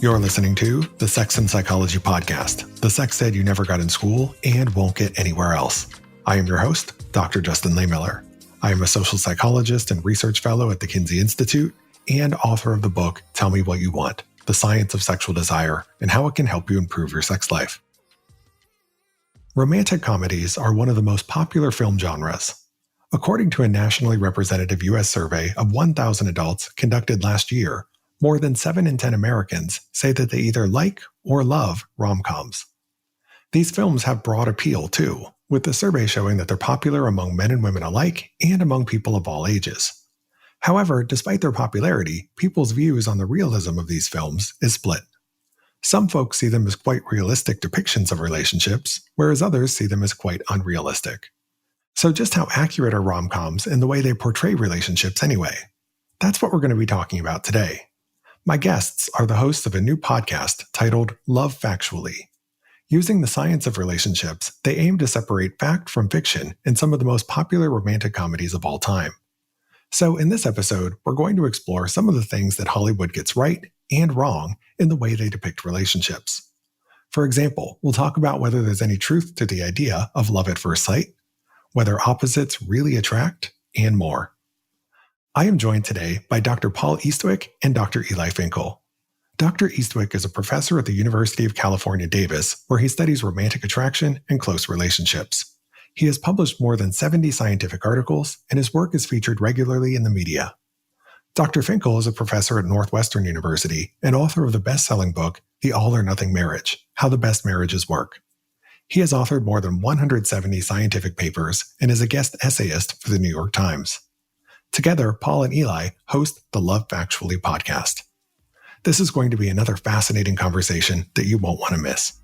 You're listening to the Sex and Psychology Podcast, the sex ed you never got in school and won't get anywhere else. I am your host, Dr. Justin Lehmiller. I am a social psychologist and research fellow at the Kinsey Institute and author of the book, Tell Me What You Want, The Science of Sexual Desire and How It Can Help You Improve Your Sex Life. Romantic comedies are one of the most popular film genres. According to a nationally representative U.S. survey of 1,000 adults conducted last year, more than 7 in 10 Americans say that they either like or love rom-coms. These films have broad appeal too, with the survey showing that they're popular among men and women alike and among people of all ages. However, despite their popularity, people's views on the realism of these films is split. Some folks see them as quite realistic depictions of relationships, whereas others see them as quite unrealistic. So just how accurate are rom-coms in the way they portray relationships anyway? That's what we're going to be talking about today. My guests are the hosts of a new podcast titled Love Factually. Using the science of relationships, they aim to separate fact from fiction in some of the most popular romantic comedies of all time. So in this episode, we're going to explore some of the things that Hollywood gets right and wrong in the way they depict relationships. For example, we'll talk about whether there's any truth to the idea of love at first sight, whether opposites really attract, and more. I am joined today by Dr. Paul Eastwick and Dr. Eli Finkel. Dr. Eastwick is a professor at the University of California, Davis, where he studies romantic attraction and close relationships. He has published more than 70 scientific articles, and his work is featured regularly in the media. Dr. Finkel is a professor at Northwestern University and author of the best-selling book, The All or Nothing Marriage: How the Best Marriages Work. He has authored more than 170 scientific papers and is a guest essayist for the New York Times. Together, Paul and Eli host the Love Factually podcast. This is going to be another fascinating conversation that you won't want to miss.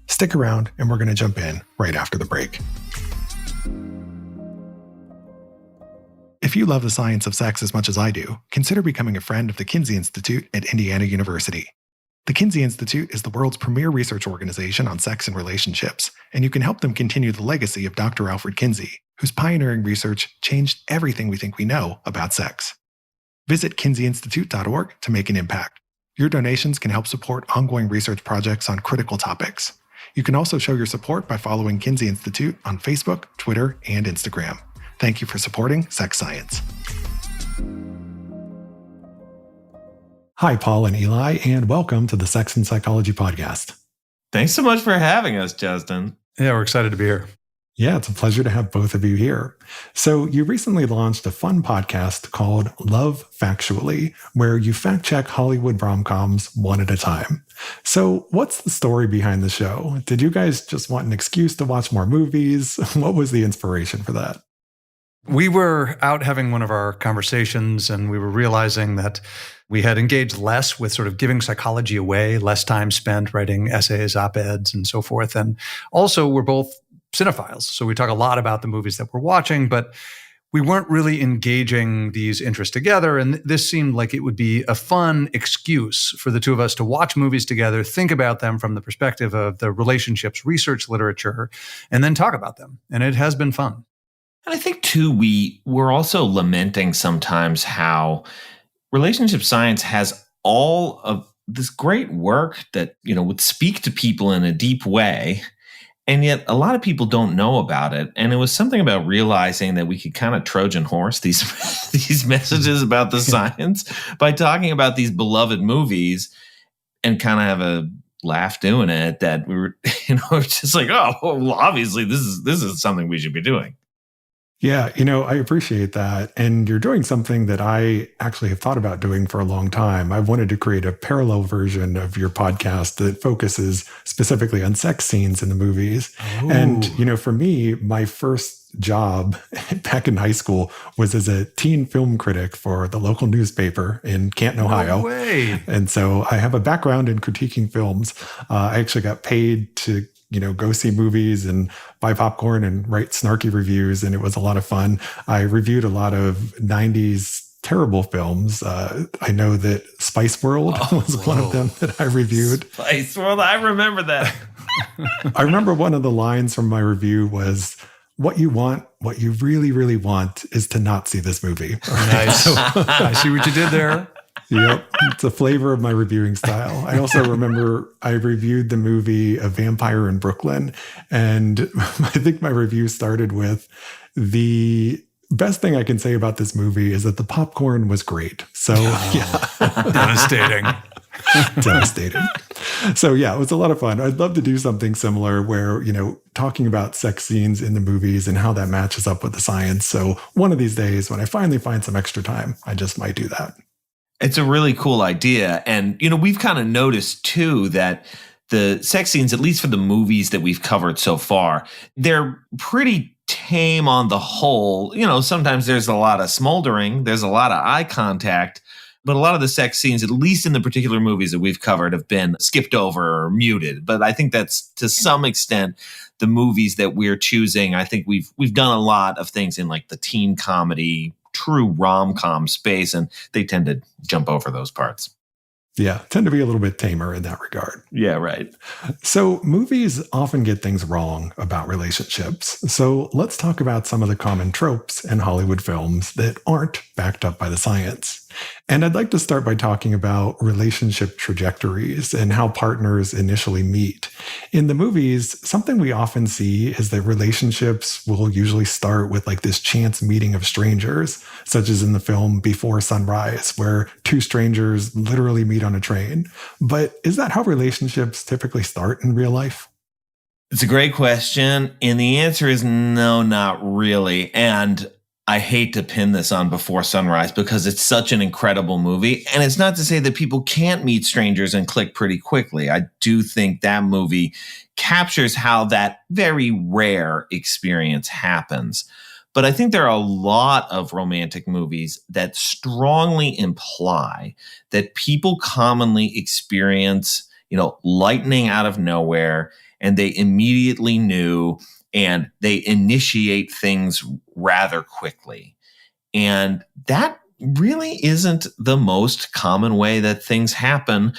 Stick around, and we're going to jump in right after the break. If you love the science of sex as much as I do, consider becoming a friend of the Kinsey Institute at Indiana University. The Kinsey Institute is the world's premier research organization on sex and relationships, and you can help them continue the legacy of Dr. Alfred Kinsey, whose pioneering research changed everything we think we know about sex. Visit kinseyinstitute.org to make an impact. Your donations can help support ongoing research projects on critical topics. You can also show your support by following Kinsey Institute on Facebook, Twitter, and Instagram. Thank you for supporting sex science. Hi, Paul and Eli, and welcome to the Sex and Psychology Podcast. Thanks so much for having us, Justin. Yeah, we're excited to be here. Yeah, it's a pleasure to have both of you here. So you recently launched a fun podcast called Love Factually, where you fact-check Hollywood rom-coms one at a time. So what's the story behind the show? Did you guys just want an excuse to watch more movies? What was the inspiration for that? We were out having one of our conversations, and we were realizing that we had engaged less with sort of giving psychology away, less time spent writing essays, op-eds, and so forth. And also, we're both cinephiles. So we talk a lot about the movies that we're watching, but we weren't really engaging these interests together. And this seemed like it would be a fun excuse for the two of us to watch movies together, think about them from the perspective of the relationships research literature, and then talk about them. And it has been fun. And I think, too, we're also lamenting sometimes how relationship science has all of this great work that, would speak to people in a deep way. And yet a lot of people don't know about it. And it was something about realizing that we could kind of Trojan horse these messages about the science by talking about these beloved movies and kind of have a laugh doing it, that we were, just like, oh, well, obviously this is something we should be doing. Yeah, I appreciate that. And you're doing something that I actually have thought about doing for a long time. I've wanted to create a parallel version of your podcast that focuses specifically on sex scenes in the movies. Ooh. And, for me, my first job back in high school was as a teen film critic for the local newspaper in Canton, Ohio. No way. And so I have a background in critiquing films. I actually got paid to go see movies and buy popcorn and write snarky reviews. And it was a lot of fun. I reviewed a lot of 90s terrible films. I know that Spice World was one of them that I reviewed. Spice World, I remember that. I remember one of the lines from my review was, what you really, really want is to not see this movie. Nice. I see what you did there. Yep. It's a flavor of my reviewing style. I also remember I reviewed the movie A Vampire in Brooklyn, and I think my review started with the best thing I can say about this movie is that the popcorn was great. So, yeah. Devastating. Devastating. So, yeah, it was a lot of fun. I'd love to do something similar where, talking about sex scenes in the movies and how that matches up with the science. So, one of these days, when I finally find some extra time, I just might do that. It's a really cool idea. And, we've kind of noticed, too, that the sex scenes, at least for the movies that we've covered so far, they're pretty tame on the whole. Sometimes there's a lot of smoldering, there's a lot of eye contact, but a lot of the sex scenes, at least in the particular movies that we've covered, have been skipped over or muted. But I think that's to some extent the movies that we're choosing. I think we've done a lot of things in like the teen comedy, true rom-com space, and they tend to jump over those parts. Yeah, tend to be a little bit tamer in that regard. Yeah, right. So movies often get things wrong about relationships. So let's talk about some of the common tropes in Hollywood films that aren't backed up by the science. And I'd like to start by talking about relationship trajectories and how partners initially meet. In the movies, something we often see is that relationships will usually start with like this chance meeting of strangers, such as in the film Before Sunrise, where two strangers literally meet on a train. But is that how relationships typically start in real life? It's a great question. And the answer is no, not really. And I hate to pin this on Before Sunrise because it's such an incredible movie. And it's not to say that people can't meet strangers and click pretty quickly. I do think that movie captures how that very rare experience happens. But I think there are a lot of romantic movies that strongly imply that people commonly experience, lightning out of nowhere, and they immediately knew, and they initiate things rather quickly. And that really isn't the most common way that things happen.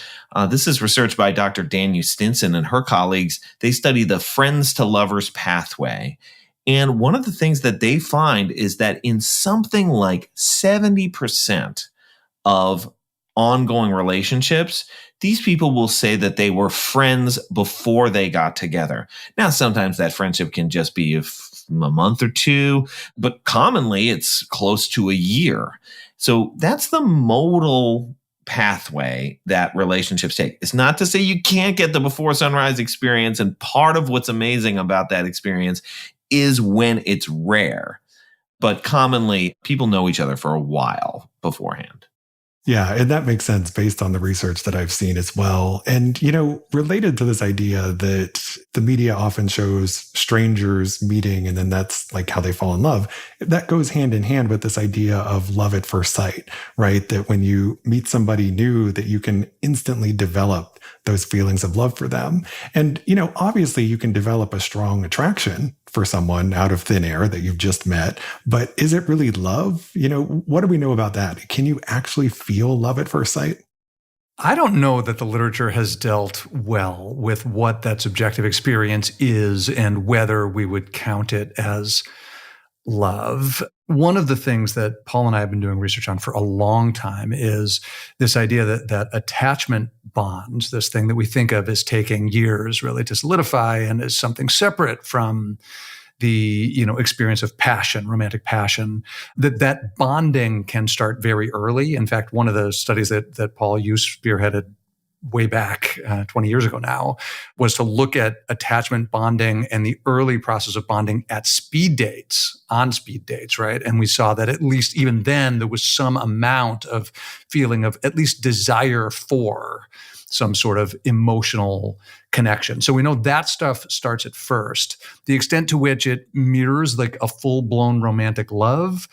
This is research by Dr. Danu Stinson and her colleagues. They study the friends to lovers pathway. And one of the things that they find is that in something like 70% of ongoing relationships, these people will say that they were friends before they got together. Now, sometimes that friendship can just be a month or two, but commonly it's close to a year. So that's the modal pathway that relationships take. It's not to say you can't get the Before Sunrise experience. And part of what's amazing about that experience is when it's rare. But commonly, people know each other for a while beforehand. Yeah, and that makes sense based on the research that I've seen as well. And, related to this idea that the media often shows strangers meeting and then that's like how they fall in love, that goes hand in hand with this idea of love at first sight, right? That when you meet somebody new, that you can instantly develop those feelings of love for them. And, obviously you can develop a strong attraction for someone out of thin air that you've just met, but is it really love? What do we know about that? Can you actually feel love at first sight? I don't know that the literature has dealt well with what that subjective experience is and whether we would count it as love. One of the things that Paul and I have been doing research on for a long time is this idea that attachment bonds, this thing that we think of as taking years really to solidify and as something separate from the experience of passion, romantic passion, that bonding can start very early. In fact, one of the studies that Paul, you spearheaded way back 20 years ago now, was to look at attachment bonding and the early process of bonding at on speed dates, right? And we saw that at least even then there was some amount of feeling of at least desire for some sort of emotional connection. So we know that stuff starts at first. The extent to which it mirrors like a full-blown romantic love,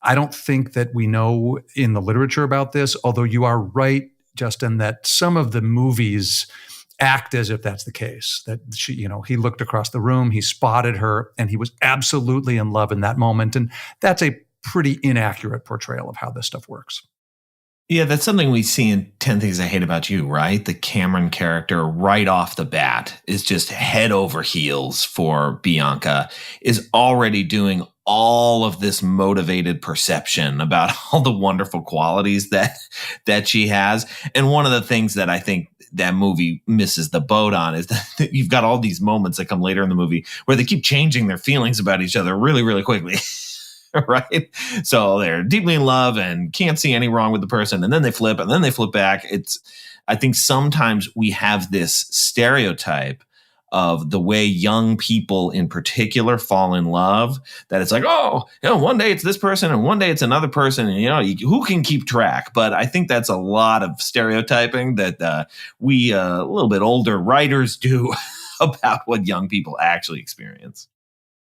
I don't think that we know in the literature about this, although you are right, Justin, that some of the movies act as if that's the case, that he looked across the room, he spotted her, and he was absolutely in love in that moment. And that's a pretty inaccurate portrayal of how this stuff works. Yeah, that's something we see in 10 Things I Hate About You, right? The Cameron character right off the bat is just head over heels for Bianca, is already doing all of this motivated perception about all the wonderful qualities that she has. And one of the things that I think that movie misses the boat on is that you've got all these moments that come later in the movie where they keep changing their feelings about each other really, really quickly. Right? So they're deeply in love and can't see any wrong with the person. And then they flip and then they flip back. I think sometimes we have this stereotype of the way young people in particular fall in love, that it's like, oh, one day it's this person and one day it's another person. And, who can keep track? But I think that's a lot of stereotyping that we a little bit older writers do about what young people actually experience.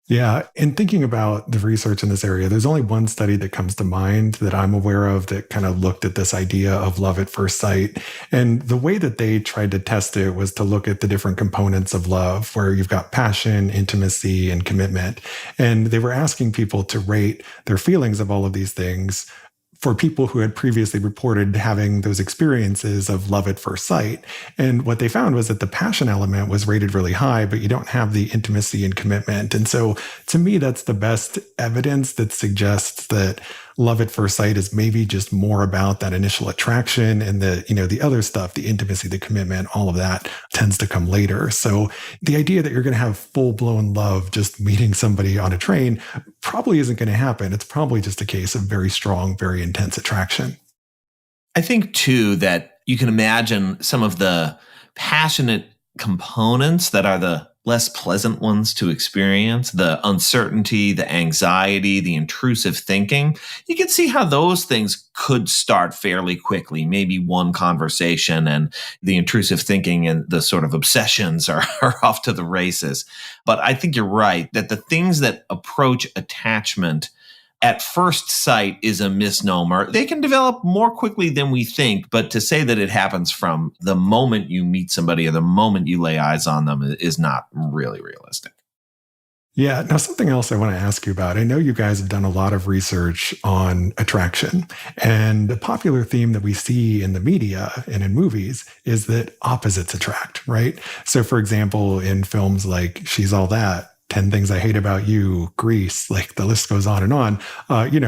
Yeah. And thinking about the research in this area, there's only one study that comes to mind that I'm aware of that kind of looked at this idea of love at first sight. And the way that they tried to test it was to look at the different components of love, where you've got passion, intimacy, and commitment. And they were asking people to rate their feelings of all of these things for people who had previously reported having those experiences of love at first sight. And what they found was that the passion element was rated really high, but you don't have the intimacy and commitment. And so to me, that's the best evidence that suggests that love at first sight is maybe just more about that initial attraction, and the other stuff, the intimacy, the commitment, all of that tends to come later. So the idea that you're going to have full-blown love just meeting somebody on a train probably isn't going to happen. It's probably just a case of very strong, very intense attraction. I think too that you can imagine some of the passionate components that are the less pleasant ones to experience, the uncertainty, the anxiety, the intrusive thinking. You can see how those things could start fairly quickly. Maybe one conversation and the intrusive thinking and the sort of obsessions are off to the races. But I think you're right that the things that approach attachment at first sight is a misnomer. They can develop more quickly than we think, but to say that it happens from the moment you meet somebody or the moment you lay eyes on them is not really realistic. Yeah. Now, something else I want to ask you about. I know you guys have done a lot of research on attraction, and a popular theme that we see in the media and in movies is that opposites attract, right? So, for example, in films like She's All That, 10 Things I Hate About You, Grease, like the list goes on and on.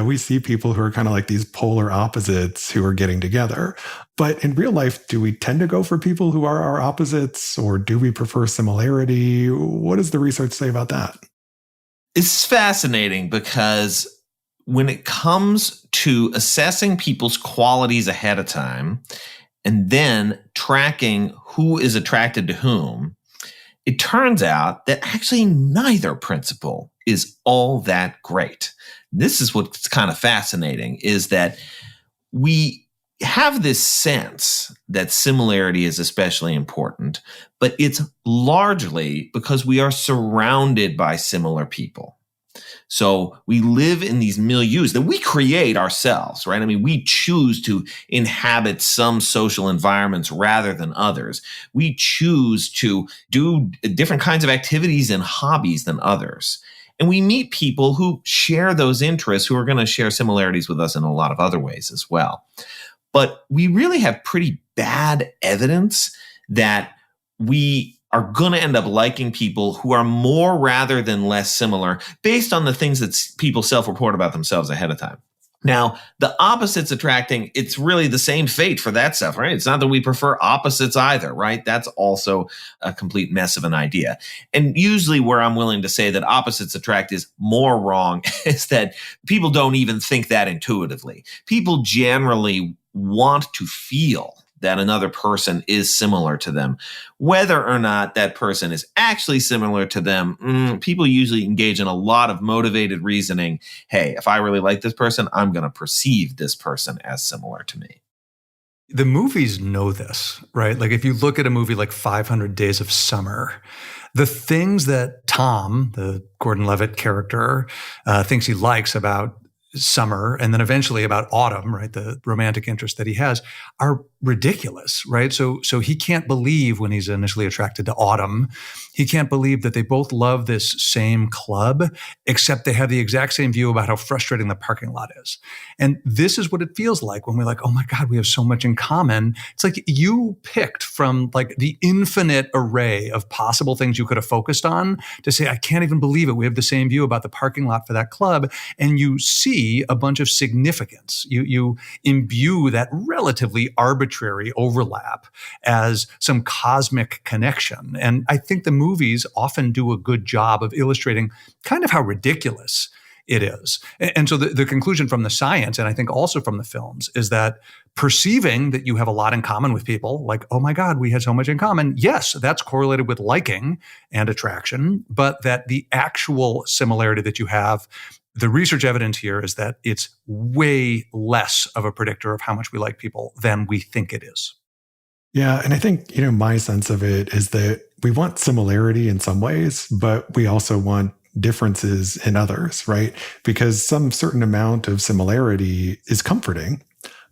We see people who are kind of like these polar opposites who are getting together. But in real life, do we tend to go for people who are our opposites, or do we prefer similarity? What does the research say about that? It's fascinating because when it comes to assessing people's qualities ahead of time and then tracking who is attracted to whom, it turns out that actually neither principle is all that great. This is what's kind of fascinating, is that we have this sense that similarity is especially important, but it's largely because we are surrounded by similar people. So we live in these milieus that we create ourselves, right? I mean, we choose to inhabit some social environments rather than others. We choose to do different kinds of activities and hobbies than others. And we meet people who share those interests, who are going to share similarities with us in a lot of other ways as well. But we really have pretty bad evidence that we are going to end up liking people who are more rather than less similar based on the things that people self-report about themselves ahead of time. Now, the opposites attracting, it's really the same fate for that stuff, right? It's not that we prefer opposites either, right? That's also a complete mess of an idea. And usually where I'm willing to say that opposites attract is more wrong is that people don't even think that intuitively. People generally want to feel that another person is similar to them. Whether or not that person is actually similar to them, people usually engage in a lot of motivated reasoning. Hey, if I really like this person, I'm going to perceive this person as similar to me. The movies know this, right? Like if you look at a movie like 500 Days of Summer, the things that Tom, the Gordon Levitt character, thinks he likes about Summer and then eventually about Autumn, right, the romantic interest that he has, are ridiculous, right? So he can't believe when he's initially attracted to Autumn, he can't believe that they both love this same club, except they have the exact same view about how frustrating the parking lot is. And this is what it feels like when we're like, oh my God, we have so much in common. It's like you picked from like the infinite array of possible things you could have focused on to say, I can't even believe it. We have the same view about the parking lot for that club. And you see a bunch of significance. You imbue that relatively arbitrary overlap as some cosmic connection. And I think the movies often do a good job of illustrating kind of how ridiculous it is. And so the conclusion from the science, and I think also from the films, is that perceiving that you have a lot in common with people, like, oh my God, we had so much in common. Yes, that's correlated with liking and attraction, but that the actual similarity that you have, the research evidence here is that it's way less of a predictor of how much we like people than we think it is. Yeah. And I think, my sense of it is that we want similarity in some ways, but we also want differences in others, right? Because some certain amount of similarity is comforting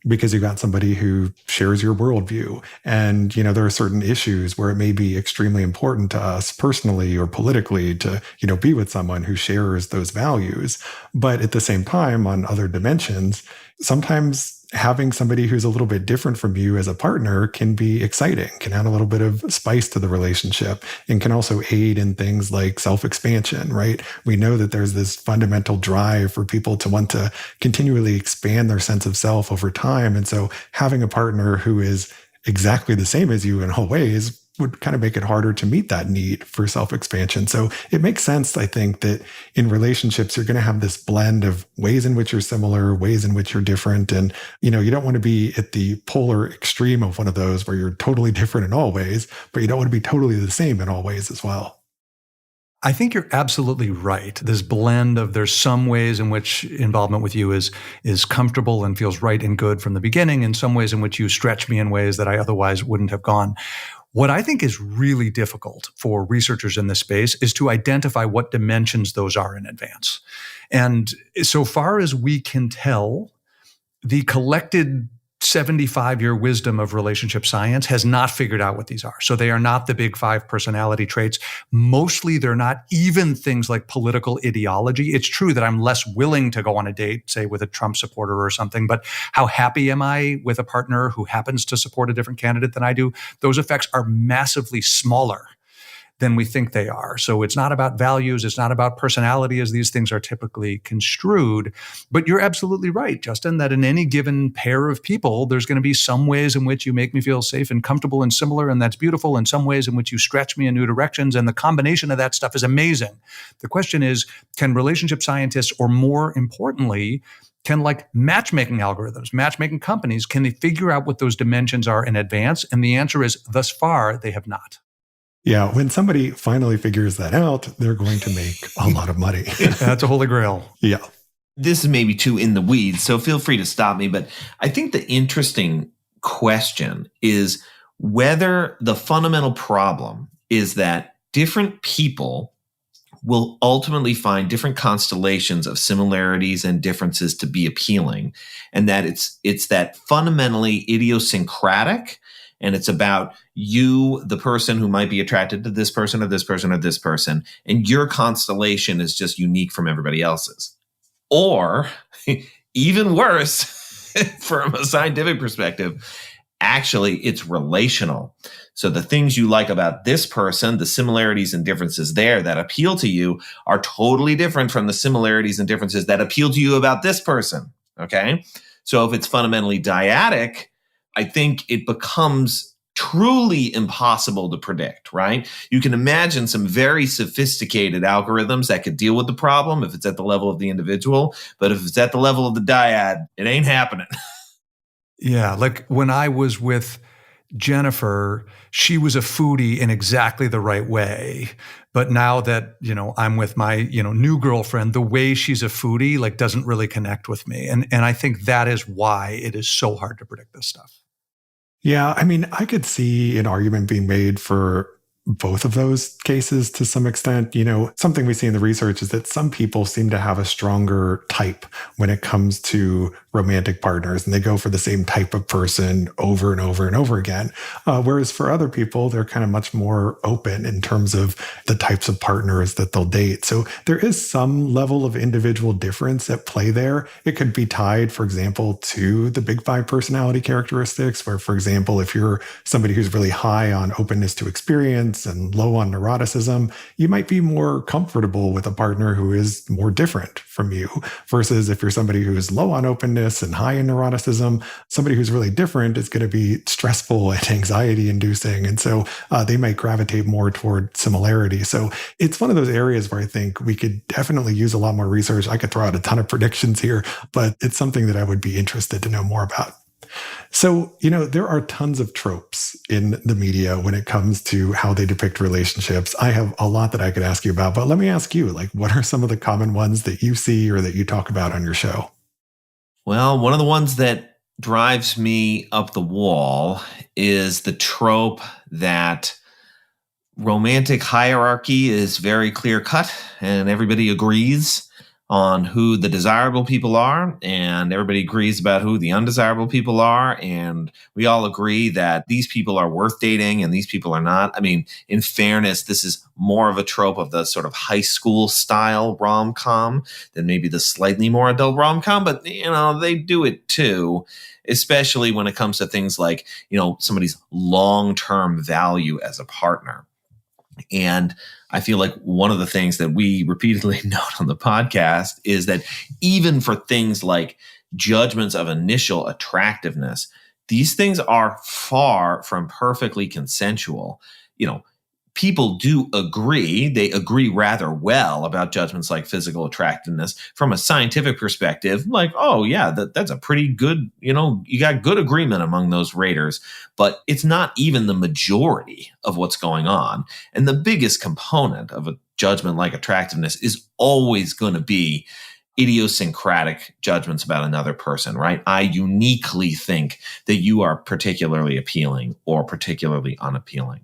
because you got somebody who shares your worldview. And, there are certain issues where it may be extremely important to us personally or politically to, be with someone who shares those values. But at the same time, on other dimensions, sometimes having somebody who's a little bit different from you as a partner can be exciting, can add a little bit of spice to the relationship, and can also aid in things like self-expansion, right? We know that there's this fundamental drive for people to want to continually expand their sense of self over time. And so having a partner who is exactly the same as you in all ways would kind of make it harder to meet that need for self-expansion. So it makes sense, I think, that in relationships, you're going to have this blend of ways in which you're similar, ways in which you're different. And, you don't want to be at the polar extreme of one of those where you're totally different in all ways, but you don't want to be totally the same in all ways as well. I think you're absolutely right. This blend of there's some ways in which involvement with you is comfortable and feels right and good from the beginning, and some ways in which you stretch me in ways that I otherwise wouldn't have gone. What I think is really difficult for researchers in this space is to identify what dimensions those are in advance. And so far as we can tell, the collected 75-year wisdom of relationship science has not figured out what these are. So they are not the big 5 personality traits. Mostly they're not even things like political ideology. It's true that I'm less willing to go on a date, say with a Trump supporter or something, but how happy am I with a partner who happens to support a different candidate than I do? Those effects are massively smaller than we think they are. So it's not about values. It's not about personality as these things are typically construed. But you're absolutely right, Justin, that in any given pair of people, there's going to be some ways in which you make me feel safe and comfortable and similar, and that's beautiful, and some ways in which you stretch me in new directions. And the combination of that stuff is amazing. The question is, can relationship scientists, or more importantly, can like matchmaking algorithms, matchmaking companies, can they figure out what those dimensions are in advance? And the answer is, thus far, they have not. Yeah, when somebody finally figures that out, they're going to make a lot of money. That's a holy grail. Yeah. This is maybe too in the weeds, so feel free to stop me. But I think the interesting question is whether the fundamental problem is that different people will ultimately find different constellations of similarities and differences to be appealing, and that it's that fundamentally idiosyncratic. And it's about you, the person who might be attracted to this person or this person or this person, and your constellation is just unique from everybody else's. Or even worse, from a scientific perspective, actually it's relational. So the things you like about this person, the similarities and differences there that appeal to you are totally different from the similarities and differences that appeal to you about this person. Okay. So if it's fundamentally dyadic, I think it becomes truly impossible to predict, right? You can imagine some very sophisticated algorithms that could deal with the problem if it's at the level of the individual, but if it's at the level of the dyad, it ain't happening. Yeah, like when I was with Jennifer, she was a foodie in exactly the right way. But now that, I'm with my, new girlfriend, the way she's a foodie, like doesn't really connect with me. And I think that is why it is so hard to predict this stuff. Yeah, I mean, I could see an argument being made for both of those cases to some extent. Something we see in the research is that some people seem to have a stronger type when it comes to romantic partners, and they go for the same type of person over and over and over again. Whereas for other people, they're kind of much more open in terms of the types of partners that they'll date. So there is some level of individual difference at play there. It could be tied, for example, to the big five personality characteristics, where, for example, if you're somebody who's really high on openness to experience and low on neuroticism, you might be more comfortable with a partner who is more different from you, versus if you're somebody who is low on openness and high in neuroticism, somebody who's really different is going to be stressful and anxiety inducing. And so they might gravitate more toward similarity. So it's one of those areas where I think we could definitely use a lot more research. I could throw out a ton of predictions here, but it's something that I would be interested to know more about. So, there are tons of tropes in the media when it comes to how they depict relationships. I have a lot that I could ask you about, but let me ask you, what are some of the common ones that you see or that you talk about on your show? Well, one of the ones that drives me up the wall is the trope that romantic hierarchy is very clear cut and everybody agrees on who the desirable people are, and everybody agrees about who the undesirable people are, and we all agree that these people are worth dating and these people are not. I mean, in fairness, this is more of a trope of the sort of high school style rom-com than maybe the slightly more adult rom-com, but they do it too, especially when it comes to things like, somebody's long-term value as a partner. And I feel like one of the things that we repeatedly note on the podcast is that even for things like judgments of initial attractiveness, these things are far from perfectly consensual. People do agree. They agree rather well about judgments like physical attractiveness from a scientific perspective. Like, oh yeah, that's a pretty good, you got good agreement among those raters, but it's not even the majority of what's going on. And the biggest component of a judgment like attractiveness is always going to be idiosyncratic judgments about another person, right? I uniquely think that you are particularly appealing or particularly unappealing.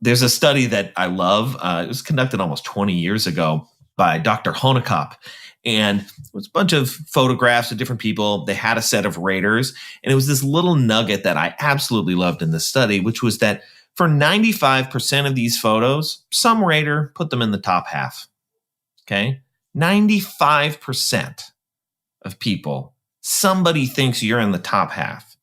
There's a study that I love. It was conducted almost 20 years ago by Dr. Honeycutt. And it was a bunch of photographs of different people. They had a set of raters. And it was this little nugget that I absolutely loved in this study, which was that for 95% of these photos, some rater put them in the top half. Okay? 95% of people, somebody thinks you're in the top half.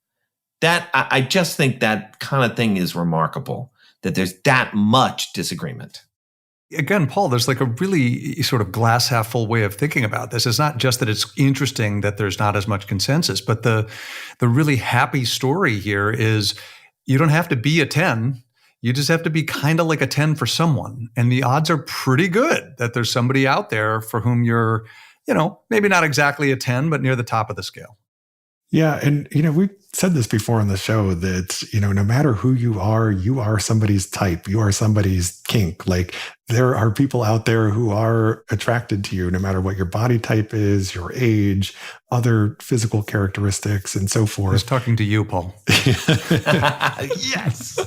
I just think that kind of thing is remarkable, that there's that much disagreement. Again, Paul, there's a really sort of glass half full way of thinking about this. It's not just that it's interesting that there's not as much consensus, but the really happy story here is you don't have to be a 10. You just have to be kind of like a 10 for someone. And the odds are pretty good that there's somebody out there for whom you're, maybe not exactly a 10, but near the top of the scale. Yeah. And, we've said this before on the show that, no matter who you are somebody's type. You are somebody's kink. There are people out there who are attracted to you, no matter what your body type is, your age, other physical characteristics, and so forth. I was talking to you, Paul. Yes.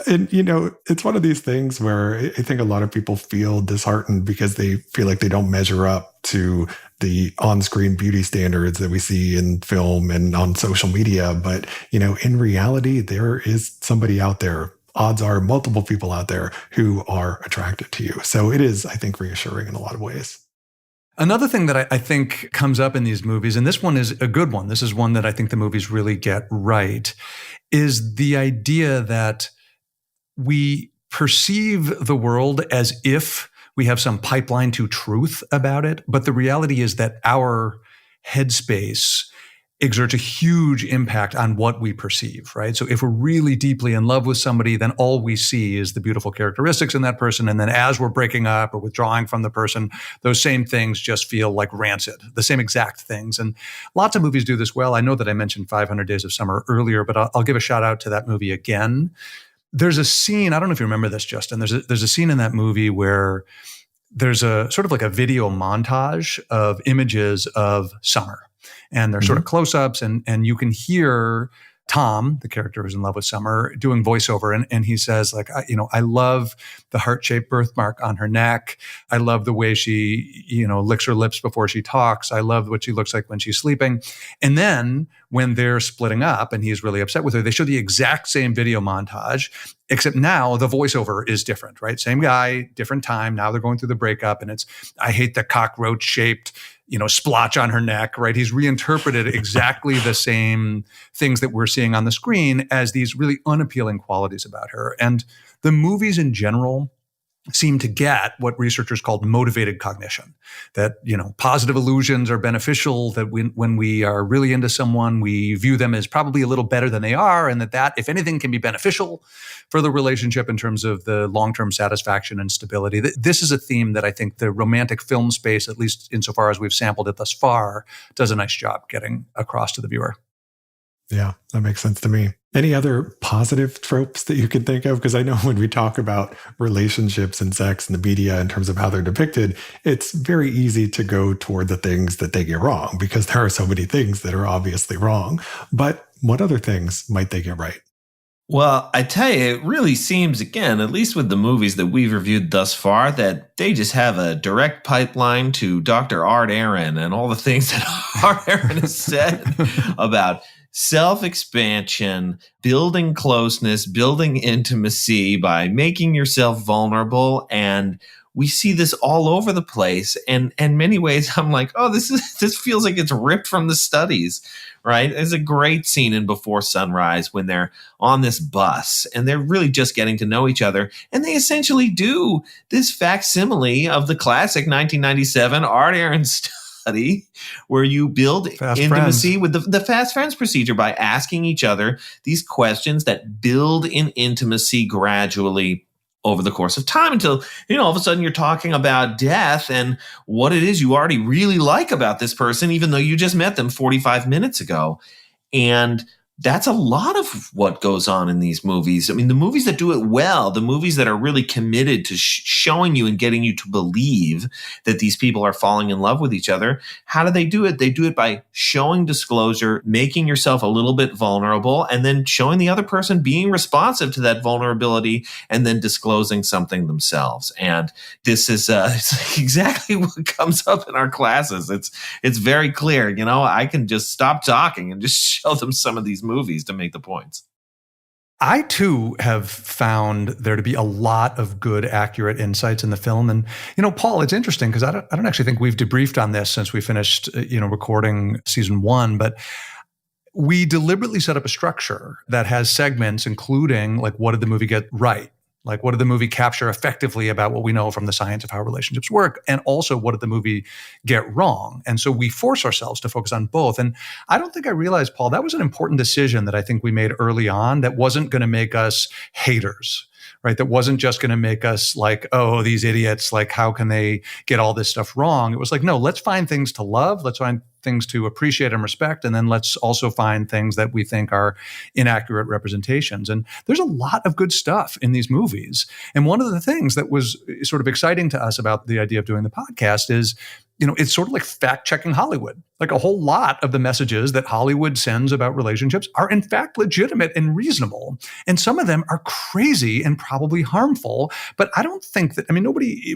And, it's one of these things where I think a lot of people feel disheartened because they feel like they don't measure up to the on-screen beauty standards that we see in film and on social media. But, in reality, there is somebody out there. Odds are multiple people out there who are attracted to you. So it is, I think, reassuring in a lot of ways. Another thing that I think comes up in these movies, and this one is a good one, this is one that I think the movies really get right, is the idea that we perceive the world as if we have some pipeline to truth about it. But the reality is that our headspace exerts a huge impact on what we perceive, right? So if we're really deeply in love with somebody, then all we see is the beautiful characteristics in that person. And then as we're breaking up or withdrawing from the person, those same things just feel like rancid, the same exact things. And lots of movies do this well. I know that I mentioned 500 Days of Summer earlier, but I'll give a shout out to that movie again. There's a scene, I don't know if you remember this, Justin, there's a scene in that movie where there's a sort of like a video montage of images of summer. And they're sort of close-ups, and you can hear Tom, the character who's in love with Summer, doing voiceover. And he says, like, I love the heart-shaped birthmark on her neck. I love the way she, licks her lips before she talks. I love what she looks like when she's sleeping. And then when they're splitting up and he's really upset with her, they show the exact same video montage, except now the voiceover is different, right? Same guy, different time. Now they're going through the breakup and it's, I hate the cockroach-shaped splotch on her neck, right? He's reinterpreted exactly the same things that we're seeing on the screen as these really unappealing qualities about her. And the movies in general seem to get what researchers called motivated cognition, that, positive illusions are beneficial, that when we are really into someone, we view them as probably a little better than they are, and that, if anything, can be beneficial for the relationship in terms of the long-term satisfaction and stability. This is a theme that I think the romantic film space, at least insofar as we've sampled it thus far, does a nice job getting across to the viewer. Yeah, that makes sense to me. Any other positive tropes that you can think of? Because I know when we talk about relationships and sex in the media in terms of how they're depicted, it's very easy to go toward the things that they get wrong because there are so many things that are obviously wrong. But what other things might they get right? Well, I tell you, it really seems, again, at least with the movies that we've reviewed thus far, that they just have a direct pipeline to Dr. Art Aaron and all the things that Art Aaron has said about self-expansion, building closeness, building intimacy by making yourself vulnerable. And we see this all over the place. And in many ways, I'm like, oh, this feels like it's ripped from the studies, right? There's a great scene in Before Sunrise when they're on this bus and they're really just getting to know each other. And they essentially do this facsimile of the classic 1997 Art Aaron study where you build fast intimacy friends. with the fast friends procedure by asking each other these questions that build in intimacy gradually over the course of time until, all of a sudden you're talking about death and what it is you already really like about this person, even though you just met them 45 minutes ago. And that's a lot of what goes on in these movies. I mean, the movies that do it well, the movies that are really committed to showing you and getting you to believe that these people are falling in love with each other, how do they do it? They do it by showing disclosure, making yourself a little bit vulnerable, and then showing the other person being responsive to that vulnerability and then disclosing something themselves. And this is it's exactly what comes up in our classes. It's very clear. I can just stop talking and just show them some of these movies to make the points. I, too, have found there to be a lot of good, accurate insights in the film. And, Paul, it's interesting because I don't actually think we've debriefed on this since we finished, recording season 1. But we deliberately set up a structure that has segments, including, like, what did the movie get right? Like, what did the movie capture effectively about what we know from the science of how relationships work? And also, what did the movie get wrong? And so we force ourselves to focus on both. And I don't think I realized, Paul, that was an important decision that I think we made early on that wasn't going to make us haters, right? That wasn't just going to make us like, oh, these idiots, like, how can they get all this stuff wrong? It was like, no, let's find things to love. Let's find things to appreciate and respect. And then let's also find things that we think are inaccurate representations. And there's a lot of good stuff in these movies. And one of the things that was sort of exciting to us about the idea of doing the podcast is, it's sort of like fact-checking Hollywood. Like, a whole lot of the messages that Hollywood sends about relationships are in fact legitimate and reasonable. And some of them are crazy and probably harmful. But I don't think that,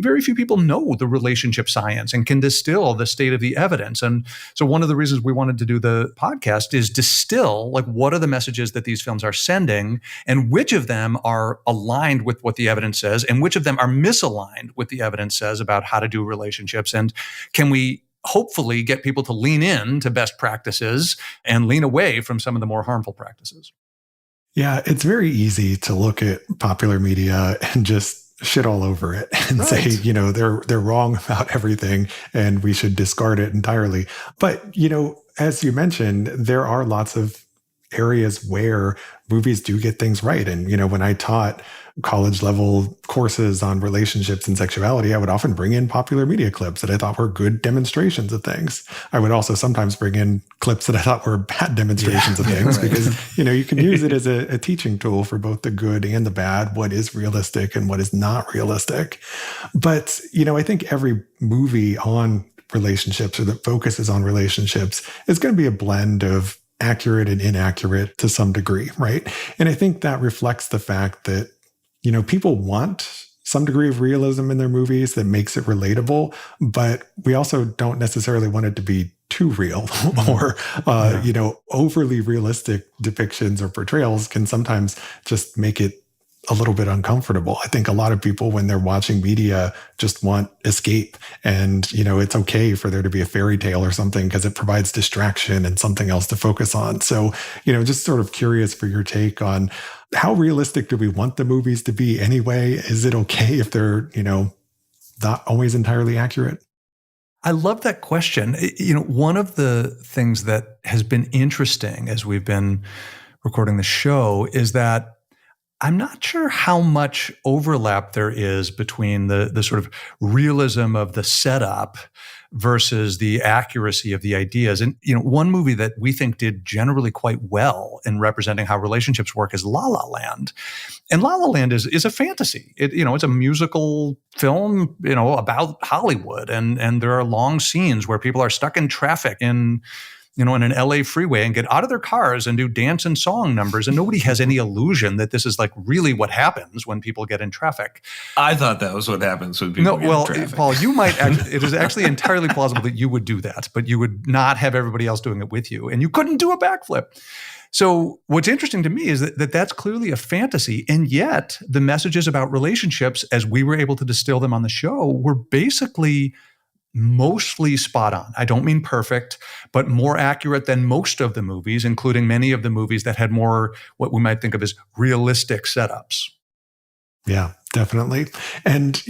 very few people know the relationship science and can distill the state of the evidence. And so one of the reasons we wanted to do the podcast is distill, like, what are the messages that these films are sending and which of them are aligned with what the evidence says and which of them are misaligned with the evidence says about how to do relationships. And can we hopefully get people to lean in to best practices and lean away from some of the more harmful practices? Yeah, it's very easy to look at popular media and just shit all over it and say, they're wrong about everything and we should discard it entirely. But, as you mentioned, there are lots of areas where movies do get things right. And, when I taught college level courses on relationships and sexuality, I would often bring in popular media clips that I thought were good demonstrations of things. I would also sometimes bring in clips that I thought were bad demonstrations of things because, you can use it as a teaching tool for both the good and the bad, what is realistic and what is not realistic. But, I think every movie on relationships or that focuses on relationships is going to be a blend of accurate and inaccurate to some degree, right? And I think that reflects the fact that, people want some degree of realism in their movies that makes it relatable, but we also don't necessarily want it to be too real or, overly realistic depictions or portrayals can sometimes just make it a little bit uncomfortable. I think a lot of people, when they're watching media, just want escape. And, it's okay for there to be a fairy tale or something because it provides distraction and something else to focus on. So, just sort of curious for your take on how realistic do we want the movies to be anyway? Is it okay if they're, not always entirely accurate? I love that question. One of the things that has been interesting as we've been recording the show is that I'm not sure how much overlap there is between the sort of realism of the setup versus the accuracy of the ideas. And, one movie that we think did generally quite well in representing how relationships work is La La Land. And La La Land is a fantasy. It's a musical film, about Hollywood. And there are long scenes where people are stuck in traffic in an LA freeway and get out of their cars and do dance and song numbers. And nobody has any illusion that this is like really what happens when people get in traffic. I thought that was what happens when people get in traffic. Paul, you might it is actually entirely plausible that you would do that, but you would not have everybody else doing it with you. And you couldn't do a backflip. So what's interesting to me is that that's clearly a fantasy. And yet the messages about relationships, as we were able to distill them on the show, were basically mostly spot on. I don't mean perfect, but more accurate than most of the movies, including many of the movies that had more what we might think of as realistic setups. Yeah, definitely. And,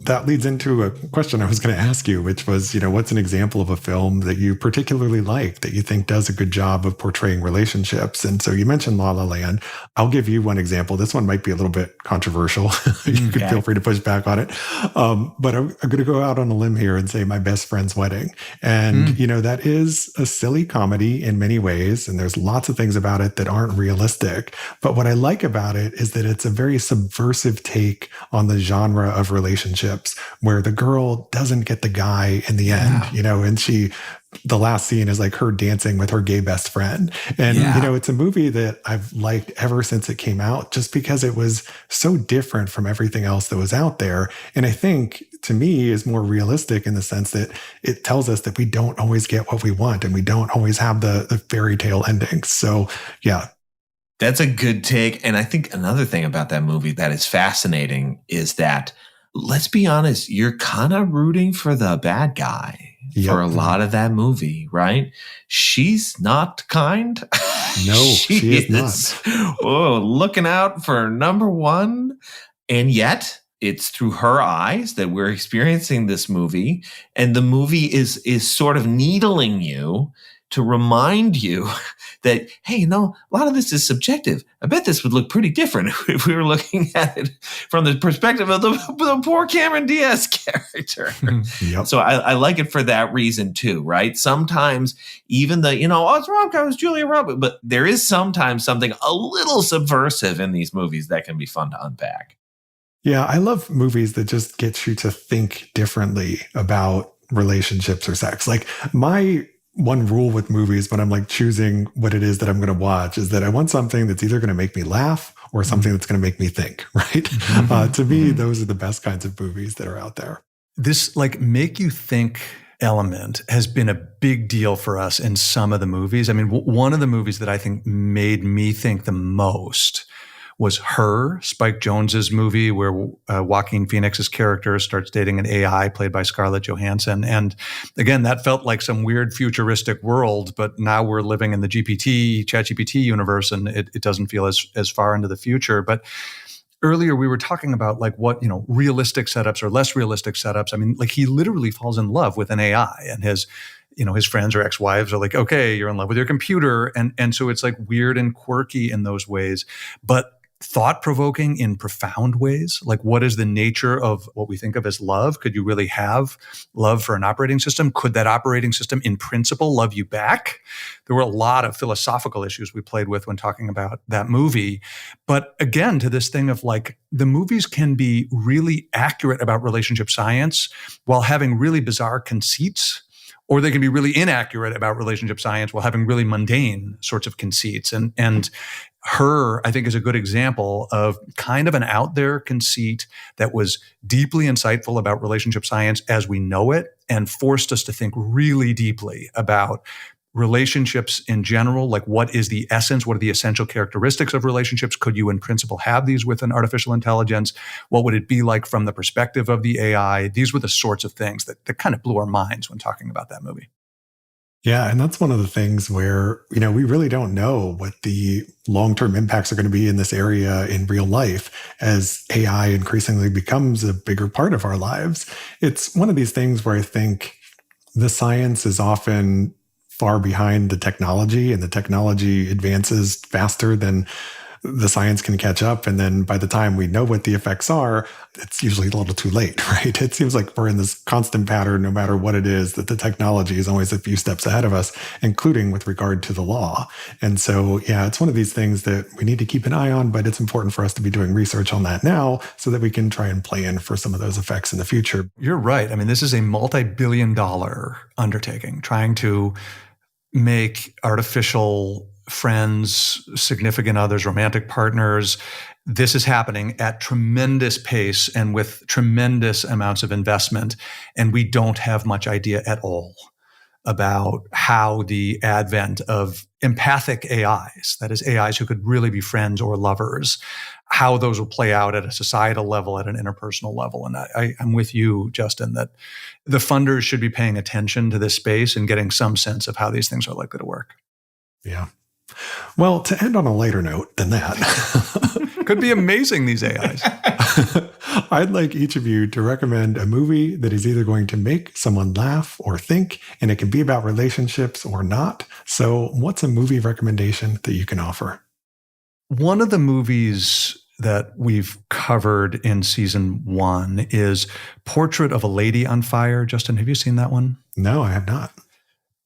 that leads into a question I was going to ask you, which was, what's an example of a film that you particularly like that you think does a good job of portraying relationships? And so you mentioned La La Land. I'll give you one example. This one might be a little bit controversial. You could feel free to push back on it. But I'm going to go out on a limb here and say My Best Friend's Wedding. And, that is a silly comedy in many ways. And there's lots of things about it that aren't realistic. But what I like about it is that it's a very subversive take on the genre of relationships where the girl doesn't get the guy in the end, and the last scene is like her dancing with her gay best friend. And, it's a movie that I've liked ever since it came out, just because it was so different from everything else that was out there. And I think to me is more realistic in the sense that it tells us that we don't always get what we want and we don't always have the fairy tale endings. So yeah. That's a good take. And I think another thing about that movie that is fascinating is that, let's be honest, you're kind of rooting for the bad guy for a lot of that movie, right? She's not kind. No, she is not. Looking out for number one. And yet it's through her eyes that we're experiencing this movie. And the movie is sort of needling you to remind you that, hey, a lot of this is subjective. I bet this would look pretty different if we were looking at it from the perspective of the poor Cameron Diaz character. Yep. So I like it for that reason too, right? Sometimes even it's rom-coms, Julia Roberts, but there is sometimes something a little subversive in these movies that can be fun to unpack. Yeah, I love movies that just get you to think differently about relationships or sex. Like my one rule with movies when I'm like choosing what it is that I'm going to watch is that I want something that's either going to make me laugh or something that's going to make me think, right? To me, those are the best kinds of movies that are out there. This make you think element has been a big deal for us in some of the movies. I mean, one of the movies that I think made me think the most was Her, Spike Jonze's movie where Joaquin Phoenix's character starts dating an AI played by Scarlett Johansson. And again, that felt like some weird futuristic world, but now we're living in the ChatGPT universe, and it doesn't feel as far into the future. But earlier we were talking about what, realistic setups or less realistic setups. I mean, he literally falls in love with an AI, and his friends or ex-wives are like, okay, you're in love with your computer. And so it's weird and quirky in those ways, but thought-provoking in profound ways. What is the nature of what we think of as love? Could you really have love for an operating system? Could that operating system in principle love you back? There were a lot of philosophical issues we played with when talking about that movie. But again, to this thing of the movies can be really accurate about relationship science while having really bizarre conceits or they can be really inaccurate about relationship science while having really mundane sorts of conceits. And Her, I think, is a good example of kind of an out there conceit that was deeply insightful about relationship science as we know it and forced us to think really deeply about relationships in general. Like, what is the essence? What are the essential characteristics of relationships? Could you in principle have these with an artificial intelligence? What would it be like from the perspective of the AI? These were the sorts of things that kind of blew our minds when talking about that movie. Yeah, and that's one of the things where, we really don't know what the long-term impacts are going to be in this area in real life as AI increasingly becomes a bigger part of our lives. It's one of these things where I think the science is often far behind the technology, and the technology advances faster than the science can catch up. And then by the time we know what the effects are, it's usually a little too late, right? It seems like we're in this constant pattern, no matter what it is, that the technology is always a few steps ahead of us, including with regard to the law. And so, yeah, it's one of these things that we need to keep an eye on, but it's important for us to be doing research on that now so that we can try and plan for some of those effects in the future. You're right. I mean, this is a multi-billion-dollar undertaking, trying to make artificial friends, significant others, romantic partners. This is happening at tremendous pace and with tremendous amounts of investment. And we don't have much idea at all about how the advent of empathic AIs, that is AIs who could really be friends or lovers, how those will play out at a societal level, at an interpersonal level. And I'm with you, Justin, that the funders should be paying attention to this space and getting some sense of how these things are likely to work. Yeah. Well, to end on a lighter note than that, could be amazing, these AIs. I'd like each of you to recommend a movie that is either going to make someone laugh or think, and it can be about relationships or not. So what's a movie recommendation that you can offer? One of the movies that we've covered in season 1 is Portrait of a Lady on Fire. Justin, have you seen that one? No, I have not.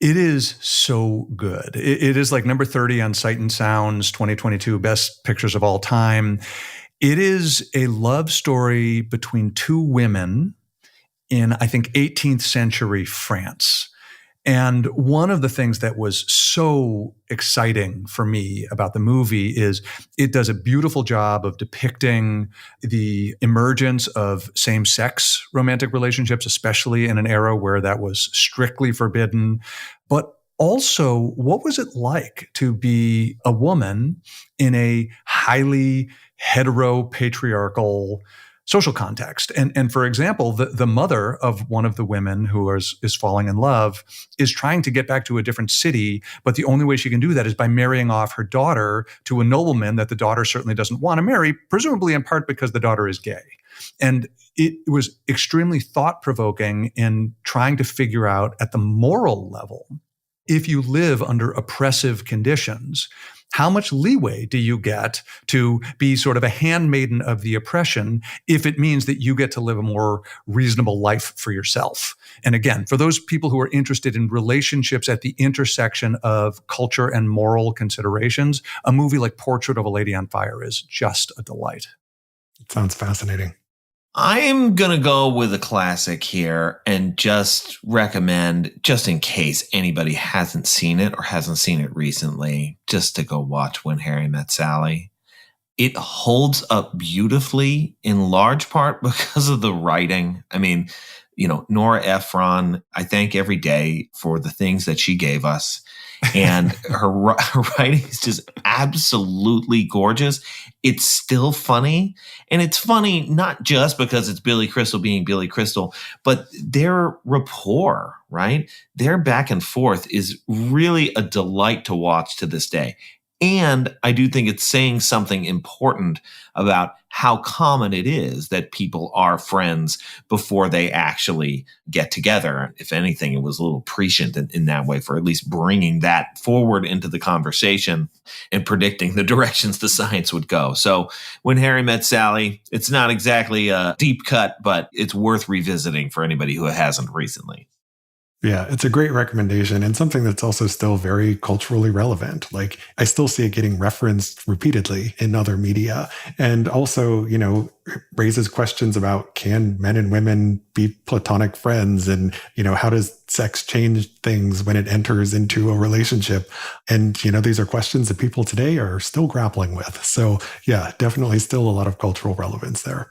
It is so good. It is like number 30 on Sight and Sound's 2022 Best Pictures of All Time. It is a love story between two women in, I think, 18th century France. And one of the things that was so exciting for me about the movie is it does a beautiful job of depicting the emergence of same-sex romantic relationships, especially in an era where that was strictly forbidden. But also, what was it like to be a woman in a highly heteropatriarchal social context? And for example, the mother of one of the women who is falling in love is trying to get back to a different city, but the only way she can do that is by marrying off her daughter to a nobleman that the daughter certainly doesn't want to marry, presumably in part because the daughter is gay. And it was extremely thought-provoking in trying to figure out at the moral level, if you live under oppressive conditions, how much leeway do you get to be sort of a handmaiden of the oppression if it means that you get to live a more reasonable life for yourself? And again, for those people who are interested in relationships at the intersection of culture and moral considerations, a movie like Portrait of a Lady on Fire is just a delight. It sounds fascinating. I'm going to go with a classic here and just recommend, just in case anybody hasn't seen it or hasn't seen it recently, just to go watch When Harry Met Sally. It holds up beautifully in large part because of the writing. I mean, Nora Ephron, I thank every day for the things that she gave us. And her writing is just absolutely gorgeous. It's still funny. And it's funny not just because it's Billy Crystal being Billy Crystal, but their rapport, right? Their back and forth is really a delight to watch to this day. And I do think it's saying something important about how common it is that people are friends before they actually get together. If anything, it was a little prescient in that way for at least bringing that forward into the conversation and predicting the directions the science would go. So When Harry Met Sally, it's not exactly a deep cut, but it's worth revisiting for anybody who hasn't recently. Yeah, it's a great recommendation and something that's also still very culturally relevant. Like I still see it getting referenced repeatedly in other media, and also, raises questions about, can men and women be platonic friends, and, how does sex change things when it enters into a relationship? And, these are questions that people today are still grappling with. So yeah, definitely still a lot of cultural relevance there.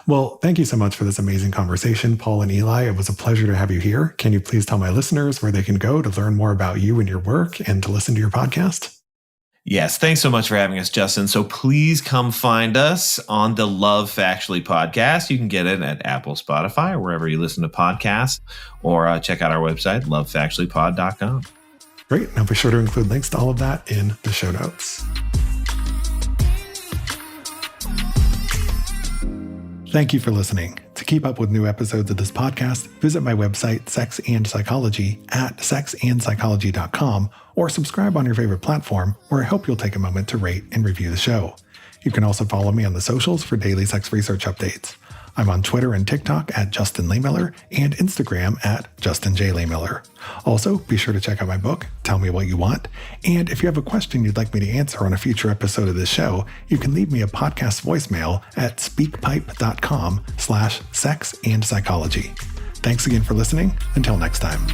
Well, thank you so much for this amazing conversation, Paul and Eli. It was a pleasure to have you here. Can you please tell my listeners where they can go to learn more about you and your work and to listen to your podcast? Yes, thanks so much for having us, Justin. So please come find us on the Love Factually podcast. You can get it at Apple, Spotify, or wherever you listen to podcasts, or check out our website, lovefactuallypod.com. Great. Now be sure to include links to all of that in the show notes. Thank you for listening. To keep up with new episodes of this podcast, visit my website, Sex and Psychology, at sexandpsychology.com, or subscribe on your favorite platform, where I hope you'll take a moment to rate and review the show. You can also follow me on the socials for daily sex research updates. I'm on Twitter and TikTok at Justin Lehmiller and Instagram at Justin J. Lehmiller. Also, be sure to check out my book, Tell Me What You Want. And if you have a question you'd like me to answer on a future episode of this show, you can leave me a podcast voicemail at speakpipe.com/sex and psychology. Thanks again for listening. Until next time.